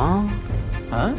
Huh? Huh?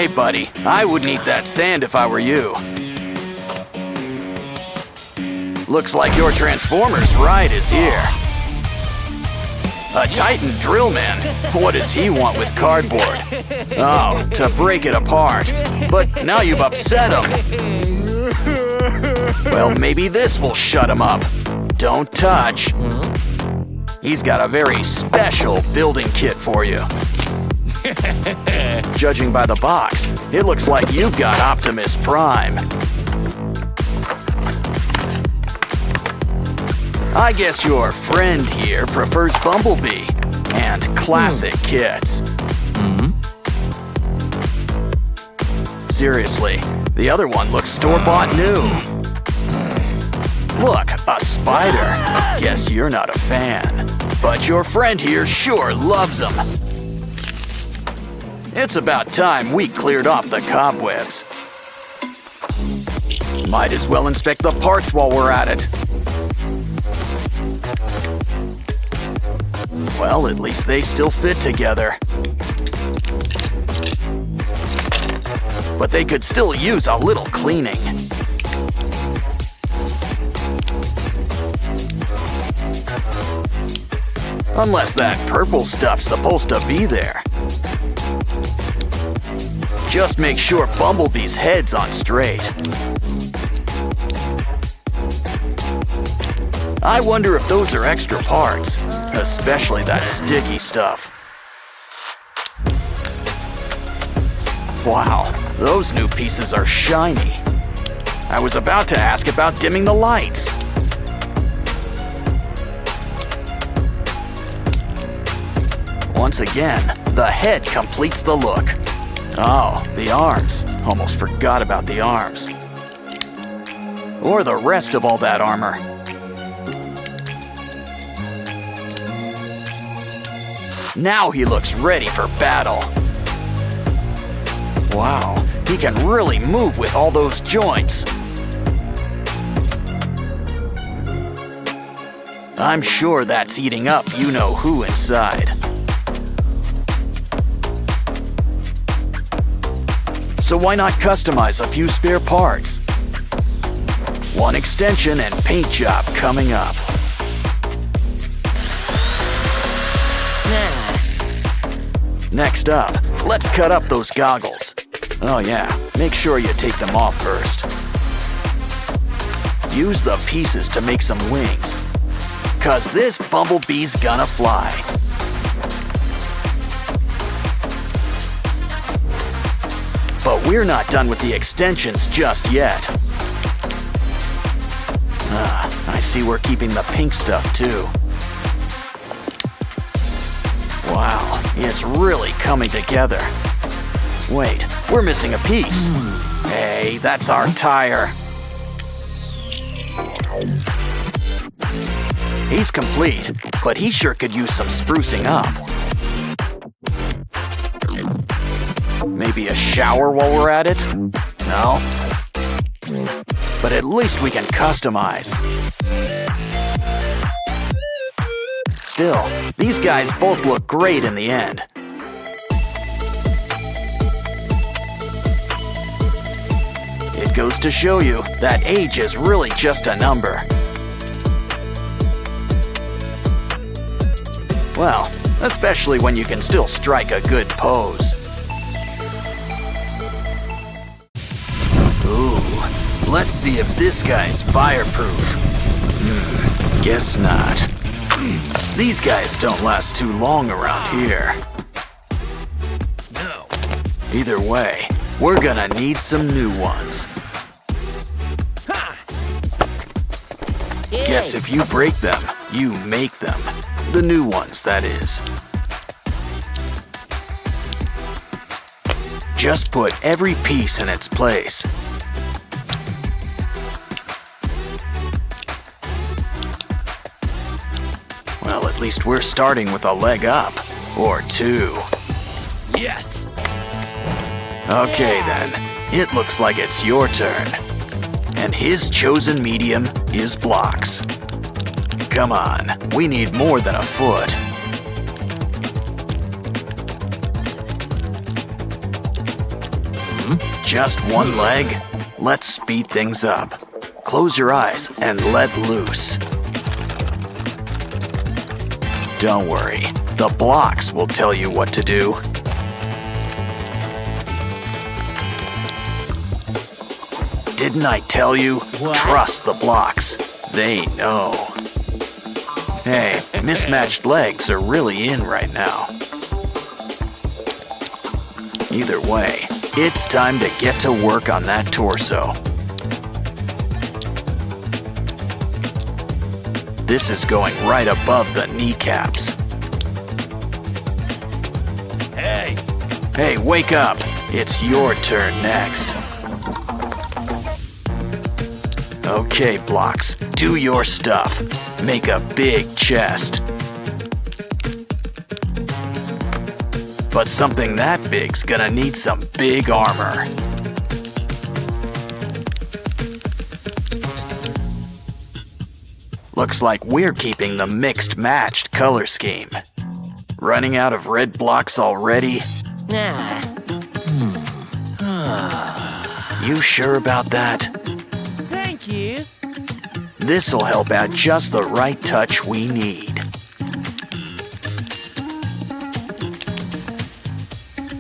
Hey, buddy, I wouldn't eat that sand if I were you. Looks like your Transformers ride is here. A Titan drill man. What does he want with cardboard? Oh, to break it apart. But now you've upset him. Well, maybe this will shut him up. Don't touch. He's got a very special building kit for you. Judging by the box, it looks like you've got Optimus Prime. I guess your friend here prefers Bumblebee and classic kits. Seriously, the other one looks store-bought new. Look, a spider. Guess you're not a fan. But your friend here sure loves them. It's about time we cleared off the cobwebs. Might as well inspect the parts while we're at it. Well, at least they still fit together. But they could still use a little cleaning. Unless that purple stuff's supposed to be there. Just make sure Bumblebee's head's on straight. I wonder if those are extra parts, especially that sticky stuff. Wow, those new pieces are shiny. I was about to ask about dimming the lights. Once again, the head completes the look. Oh, the arms. Almost forgot about the arms. Or the rest of all that armor. Now he looks ready for battle. Wow, he can really move with all those joints. I'm sure that's eating up you-know-who inside. So why not customize a few spare parts? One extension and paint job coming up. Next up, let's cut up those goggles. Oh yeah, make sure you take them off first. Use the pieces to make some wings. 'Cause this Bumblebee's gonna fly. But we're not done with the extensions just yet. I see we're keeping the pink stuff too. Wow, it's really coming together. Wait, we're missing a piece. Hey, that's our tire. He's complete, but he sure could use some sprucing up. Maybe a shower while we're at it? No? But at least we can customize. Still, these guys both look great in the end. It goes to show you that age is really just a number. Well, especially when you can still strike a good pose. Ooh, let's see if this guy's fireproof. Guess not. These guys don't last too long around here. No. Either way, we're gonna need some new ones. Guess if you break them, you make them. The new ones, that is. Just put every piece in its place. Well, at least we're starting with a leg up. Or two. Yes! Okay then, it looks like it's your turn. And his chosen medium is blocks. Come on, we need more than a foot. Just one leg? Let's speed things up. Close your eyes and let loose. Don't worry, the blocks will tell you what to do. Didn't I tell you? What? Trust the blocks. They know. Hey, mismatched legs are really in right now. Either way, it's time to get to work on that torso. This is going right above the kneecaps. Hey! Hey, wake up! It's your turn next. Okay, Blocks, do your stuff. Make a big chest. But something that big's gonna need some big armor. Looks like we're keeping the mixed-matched color scheme. Running out of red blocks already? Nah. You sure about that? Thank you. This'll help add just the right touch we need.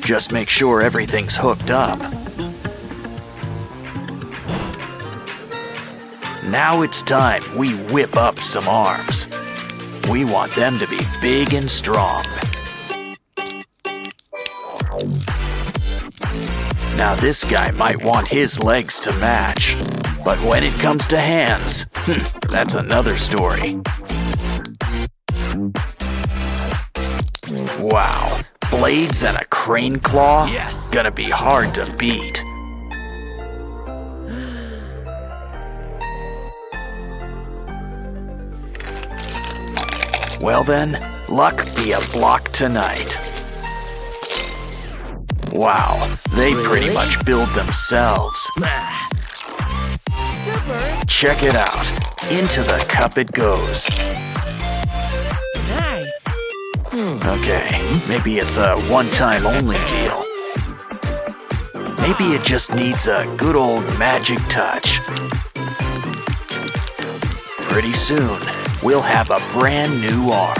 Just make sure everything's hooked up. Now it's time we whip up some arms. We want them to be big and strong. Now this guy might want his legs to match, but when it comes to hands, that's another story. Wow, blades and a crane claw? Yes. Gonna be hard to beat. Well then, luck be a block tonight. Wow, they pretty Really? much build themselves. Super. Check it out. Into the cup it goes. Nice. Okay, maybe it's a one-time only deal. Maybe it just needs a good old magic touch. Pretty soon, we'll have a brand new arm.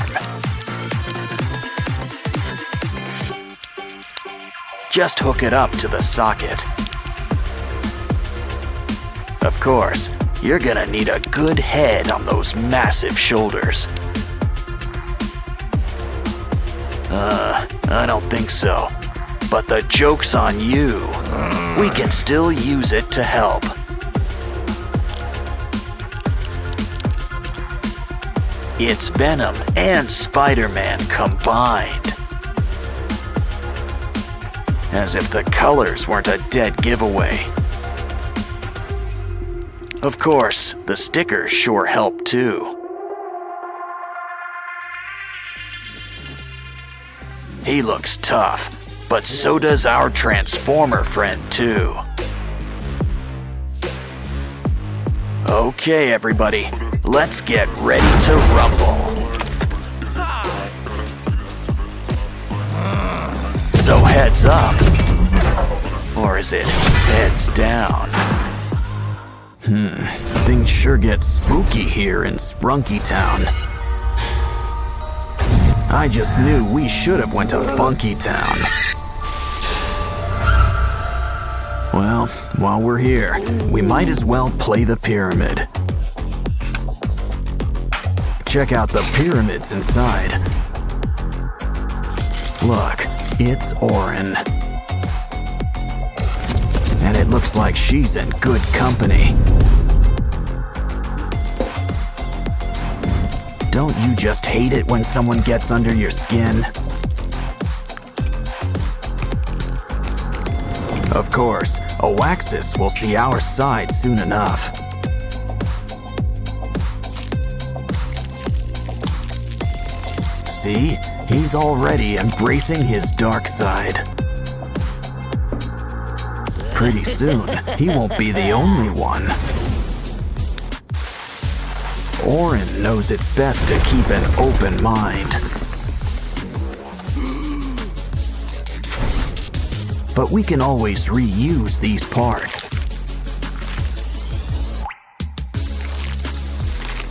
Just hook it up to the socket. Of course, you're gonna need a good head on those massive shoulders. I don't think so. But the joke's on you. We can still use it to help. It's Venom and Spider-Man combined. As if the colors weren't a dead giveaway. Of course, the stickers sure help too. He looks tough, but so does our Transformer friend too. Okay, everybody, let's get ready to rumble. So heads up. Or is it heads down? Things sure get spooky here in Sprunky Town. I just knew we should have went to Funky Town. Well, while we're here, we might as well play the pyramid. Check out the pyramids inside. Look, it's Orin. And it looks like she's in good company. Don't you just hate it when someone gets under your skin? Of course, Oaxis will see our side soon enough. See? He's already embracing his dark side. Pretty soon, he won't be the only one. Orin knows it's best to keep an open mind. But we can always reuse these parts.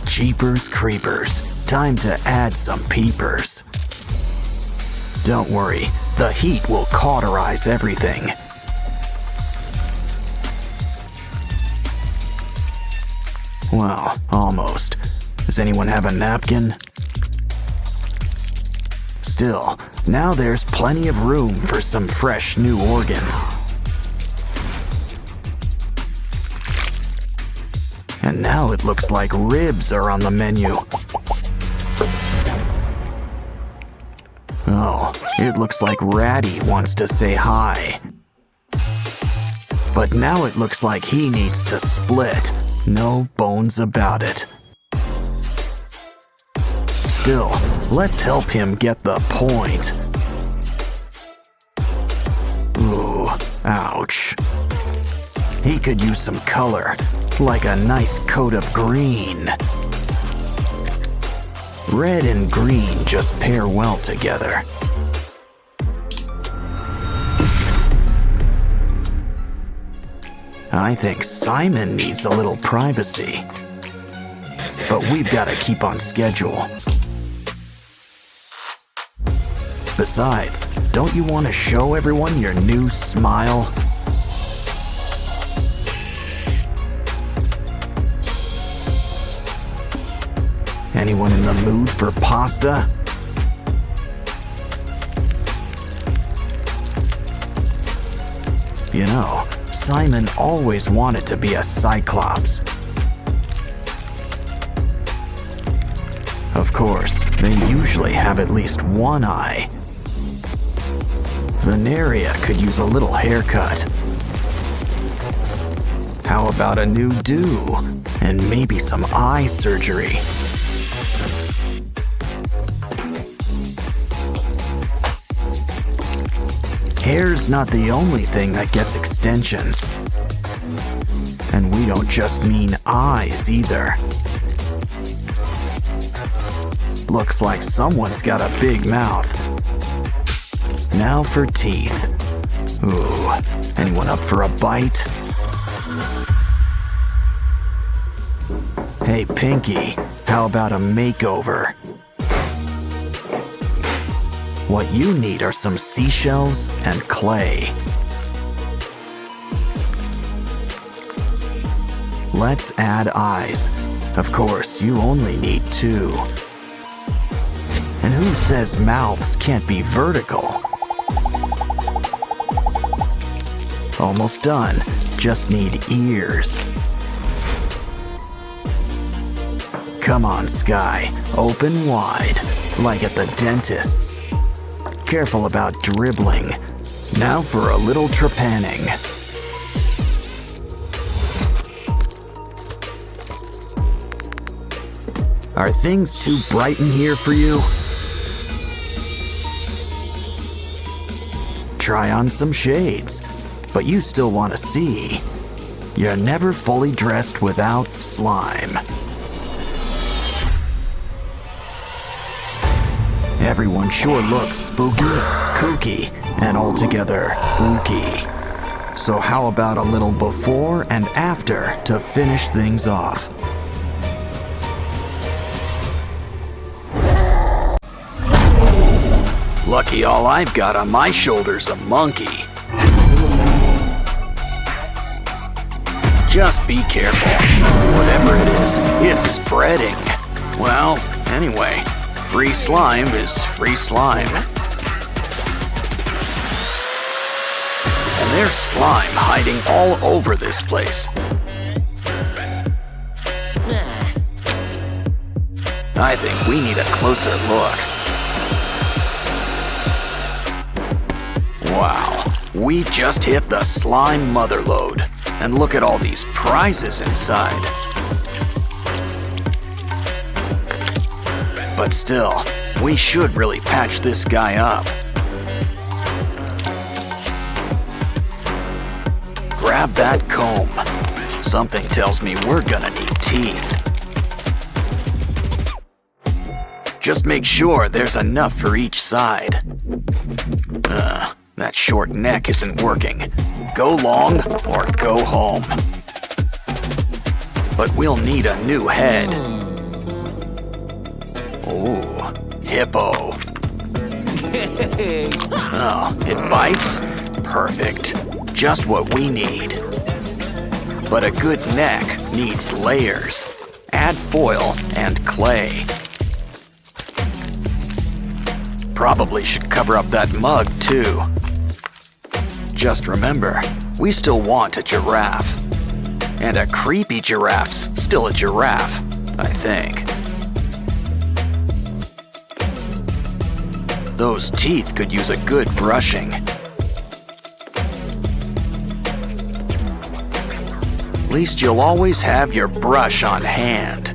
Jeepers creepers, time to add some peepers. Don't worry, the heat will cauterize everything. Well, almost. Does anyone have a napkin? Still, Now there's plenty of room for some fresh new organs. And now it looks like ribs are on the menu. Oh, it looks like Ratty wants to say hi. But now it looks like he needs to split. No bones about it. Still, let's help him get the point. Ooh, ouch. He could use some color, like a nice coat of green. Red and green just pair well together. I think Simon needs a little privacy. But we've got to keep on schedule. Besides, don't you want to show everyone your new smile? Anyone in the mood for pasta? You know, Simon always wanted to be a Cyclops. Of course, they usually have at least one eye. Veneria could use a little haircut. How about a new do? And maybe some eye surgery. Hair's not the only thing that gets extensions. And we don't just mean eyes either. Looks like someone's got a big mouth. Now for teeth. Ooh, anyone up for a bite? Hey, Pinky, how about a makeover? What you need are some seashells and clay. Let's add eyes. Of course, you only need 2. And who says mouths can't be vertical? Almost done. Just need ears. Come on, Sky. Open wide, like at the dentist's. Careful about dribbling. Now for a little trepanning. Are things too bright in here for you? Try on some shades, but you still want to see. You're never fully dressed without slime. Everyone sure looks spooky, kooky, and altogether ooky. So how about a little before and after to finish things off? Lucky all I've got on my shoulder's a monkey. Just be careful. Whatever it is, it's spreading. Well, anyway, free slime is free slime. And there's slime hiding all over this place. I think we need a closer look. Wow, we just hit the slime motherlode. And look at all these prizes inside. But still, we should really patch this guy up. Grab that comb. Something tells me we're gonna need teeth. Just make sure there's enough for each side. That short neck isn't working. Go long or go home. But we'll need a new head. Ooh, hippo. Oh, it bites? Perfect. Just what we need. But a good neck needs layers. Add foil and clay. Probably should cover up that mug, too. Just remember, we still want a giraffe. And a creepy giraffe's still a giraffe, I think. Those teeth could use a good brushing. At least you'll always have your brush on hand.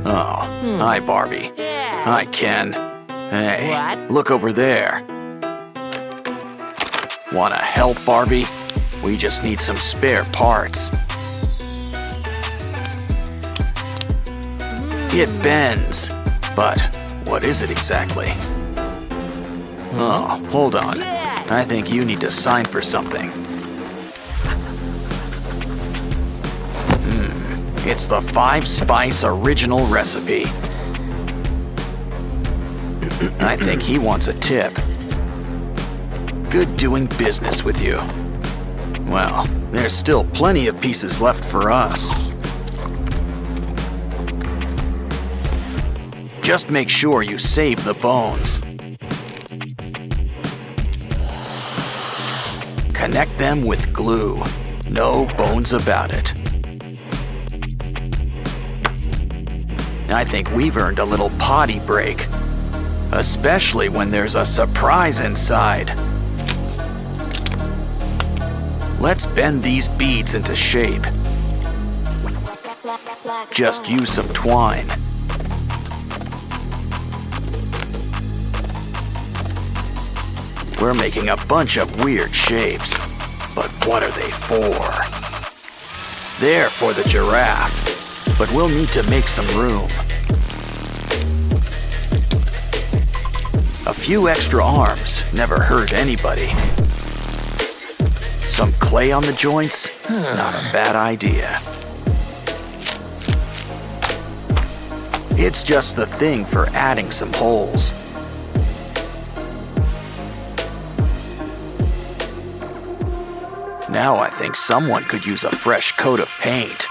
Oh, hi, Barbie. Yeah. Hi, Ken. Hey, What? look over there. Wanna help, Barbie? We just need some spare parts. It bends, but what is it exactly? Oh, hold on. I think you need to sign for something. It's the 5-spice original recipe. I think he wants a tip. Good doing business with you. Well, there's still plenty of pieces left for us. Just make sure you save the bones. Connect them with glue. No bones about it. I think we've earned a little potty break. Especially when there's a surprise inside. Let's bend these beads into shape. Just use some twine. We're making a bunch of weird shapes, but what are they for? They're for the giraffe, but we'll need to make some room. A few extra arms never hurt anybody. Some clay on the joints? Not a bad idea. It's just the thing for adding some holes. Now I think someone could use a fresh coat of paint.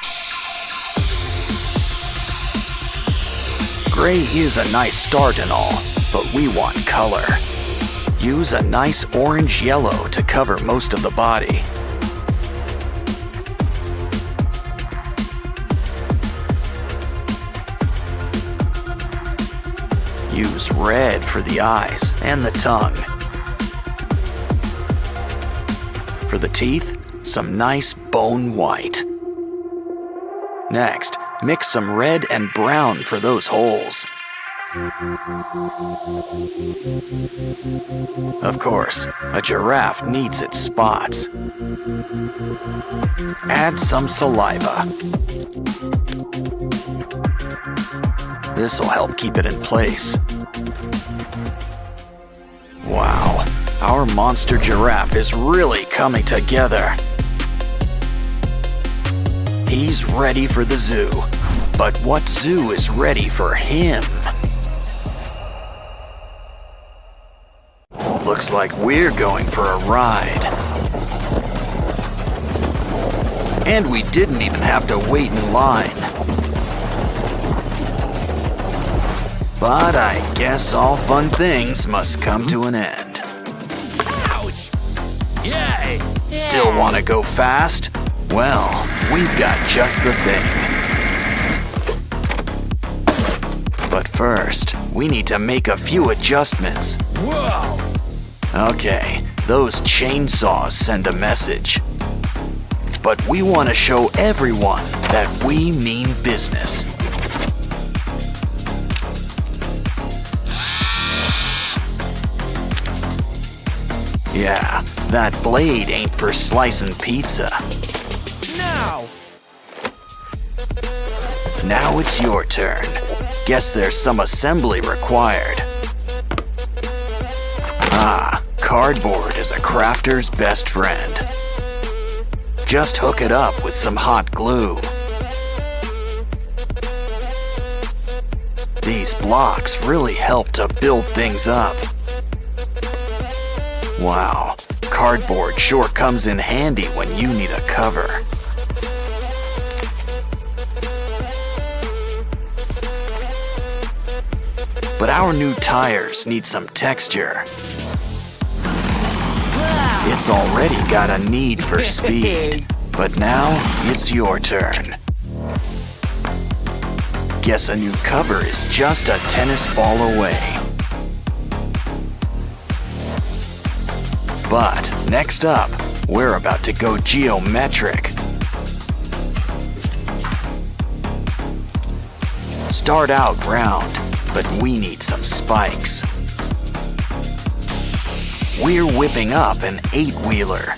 Gray is a nice start and all, but we want color. Use a nice orange yellow to cover most of the body. Use red for the eyes and the tongue. For the teeth, some nice bone white. Next, mix some red and brown for those holes. Of course, a giraffe needs its spots. Add some saliva. This'll help keep it in place. Wow, our monster giraffe is really coming together. He's ready for the zoo, but what zoo is ready for him? Looks like we're going for a ride. And we didn't even have to wait in line. But I guess all fun things must come to an end. Ouch! Yay! Still want to go fast? Well, we've got just the thing. But first, we need to make a few adjustments. Whoa! Okay, those chainsaws send a message. But we want to show everyone that we mean business. Yeah, that blade ain't for slicing pizza. No! Now it's your turn. Guess there's some assembly required. Ah, cardboard is a crafter's best friend. Just hook it up with some hot glue. These blocks really help to build things up. Wow, cardboard sure comes in handy when you need a cover. But our new tires need some texture. It's already got a need for speed. But now, it's your turn. Guess a new cover is just a tennis ball away. But next up, we're about to go geometric. Start out round, but we need some spikes. We're whipping up an 8-wheeler.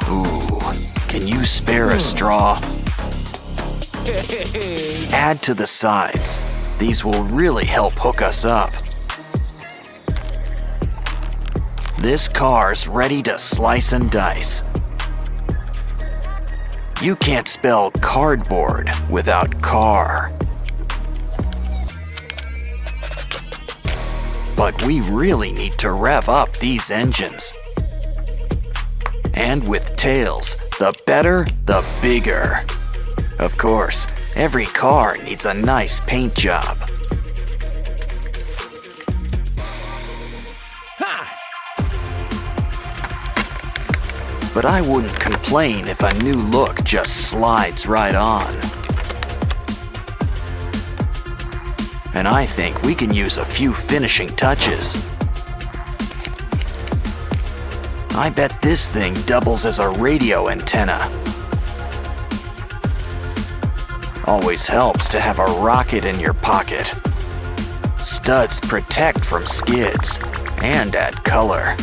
Ooh, can you spare a straw? Add to the sides. These will really help hook us up. This car's ready to slice and dice. You can't spell cardboard without car. But we really need to rev up these engines. And with tails, the better, the bigger. Of course, every car needs a nice paint job. But I wouldn't complain if a new look just slides right on. And I think we can use a few finishing touches. I bet this thing doubles as a radio antenna. Always helps to have a rocket in your pocket. Studs protect from skids and add color.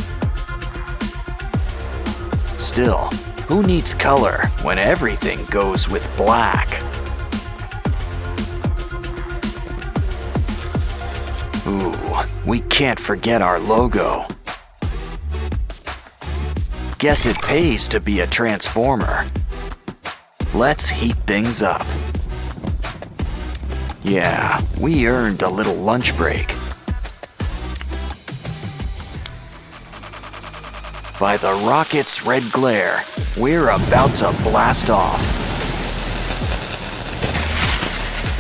Still, who needs color when everything goes with black? Ooh, we can't forget our logo. Guess it pays to be a transformer. Let's heat things up. Yeah, we earned a little lunch break. By the rocket's red glare, we're about to blast off.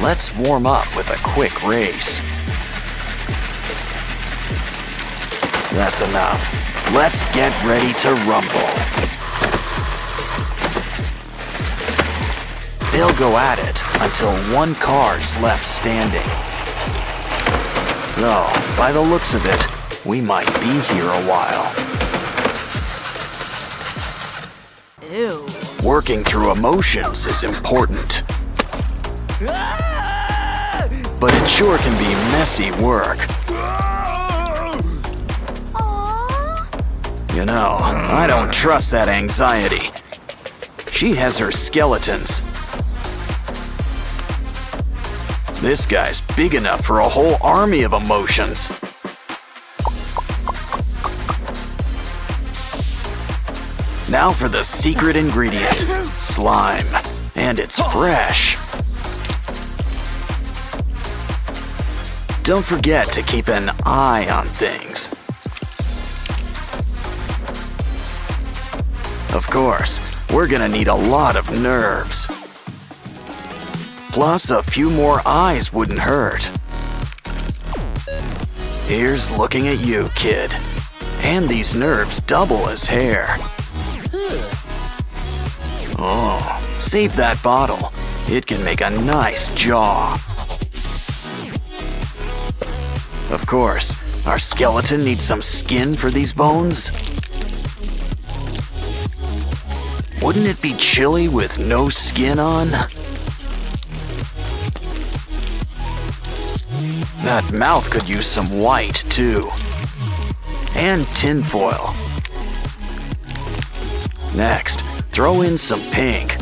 Let's warm up with a quick race. That's enough. Let's get ready to rumble. They'll go at it until one car's left standing. Though, by the looks of it, we might be here a while. Ew. Working through emotions is important. But it sure can be messy work. You know, I don't trust that anxiety. She has her skeletons. This guy's big enough for a whole army of emotions. Now for the secret ingredient, slime. And it's fresh. Don't forget to keep an eye on things. Of course, we're gonna need a lot of nerves. Plus, a few more eyes wouldn't hurt. Here's looking at you, kid. And these nerves double as hair. Oh, save that bottle. It can make a nice jaw. Of course, our skeleton needs some skin for these bones. Wouldn't it be chilly with no skin on? That mouth could use some white, too. And tinfoil. Next, throw in some pink.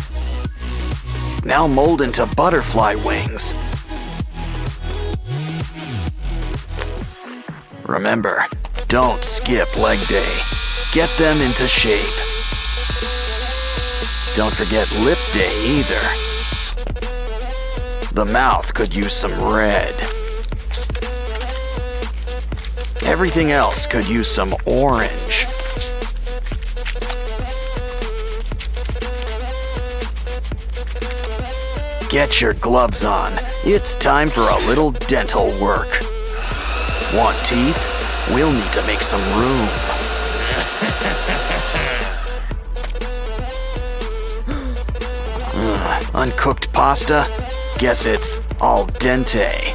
Now mold into butterfly wings. Remember, don't skip leg day. Get them into shape. Don't forget lip day either. The mouth could use some red. Everything else could use some orange. Get your gloves on. It's time for a little dental work. Want teeth? We'll need to make some room. Uncooked pasta? Guess it's al dente.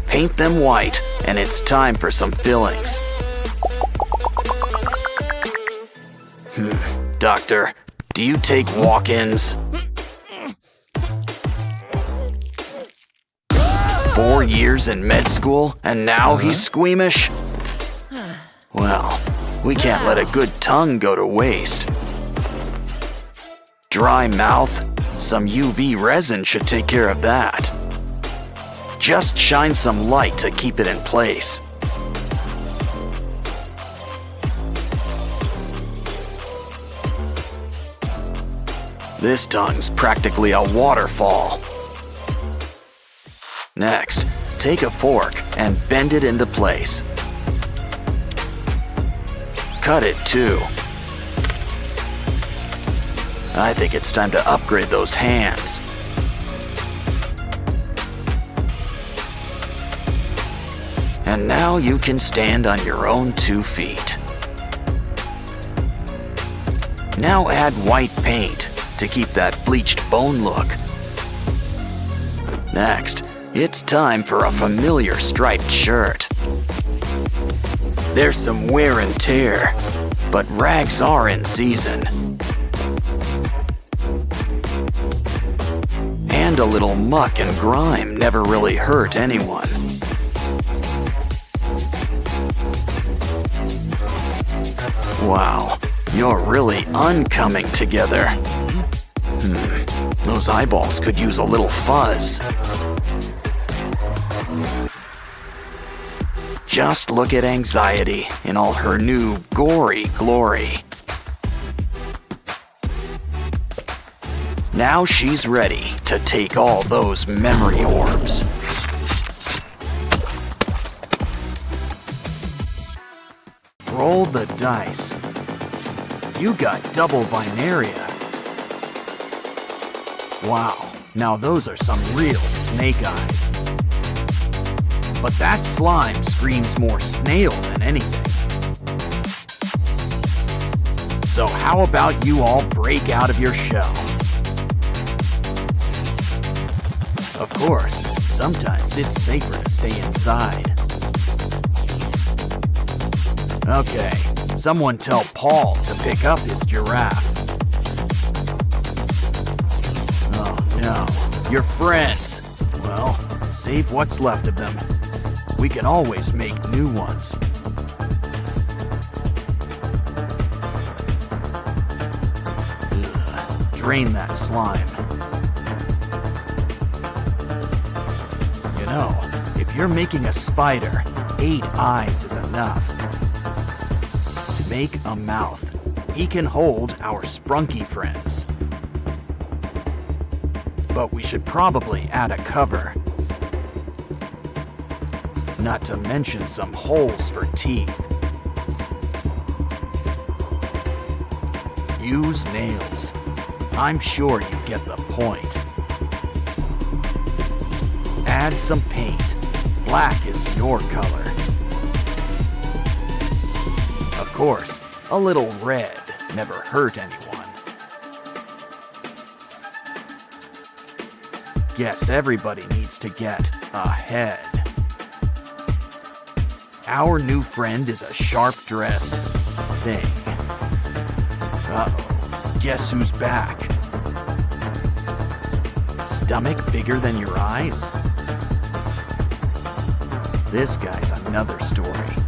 Paint them white, and it's time for some fillings. Doctor, do you take walk-ins? 4 years in med school, and now he's squeamish? Well, we can't let a good tongue go to waste. Dry mouth? Some UV resin should take care of that. Just shine some light to keep it in place. This tongue's practically a waterfall. Next, take a fork and bend it into place. Cut it too. I think it's time to upgrade those hands. And now you can stand on your own 2 feet. Now add white paint to keep that bleached bone look. Next, it's time for a familiar striped shirt. There's some wear and tear, but rags are in season. And a little muck and grime never really hurt anyone. Wow, you're really uncoming together. Those eyeballs could use a little fuzz. Just look at anxiety in all her new gory glory. Now she's ready to take all those memory orbs. Roll the dice. You got double binaria. Wow, now those are some real snake eyes. But that slime screams more snail than anything. So how about you all break out of your shell? Of course, sometimes it's safer to stay inside. Okay, someone tell Paul to pick up his giraffe. Oh no, your friends. Well, save what's left of them. We can always make new ones. Ugh, drain that slime. You know, if you're making a spider, 8 eyes is enough. To make a mouth, he can hold our sprunky friends. But we should probably add a cover. Not to mention some holes for teeth. Use nails. I'm sure you get the point. Add some paint. Black is your color. Of course, a little red never hurt anyone. Guess everybody needs to get a head. Our new friend is a sharp-dressed thing. Uh-oh, guess who's back? Stomach bigger than your eyes? This guy's another story.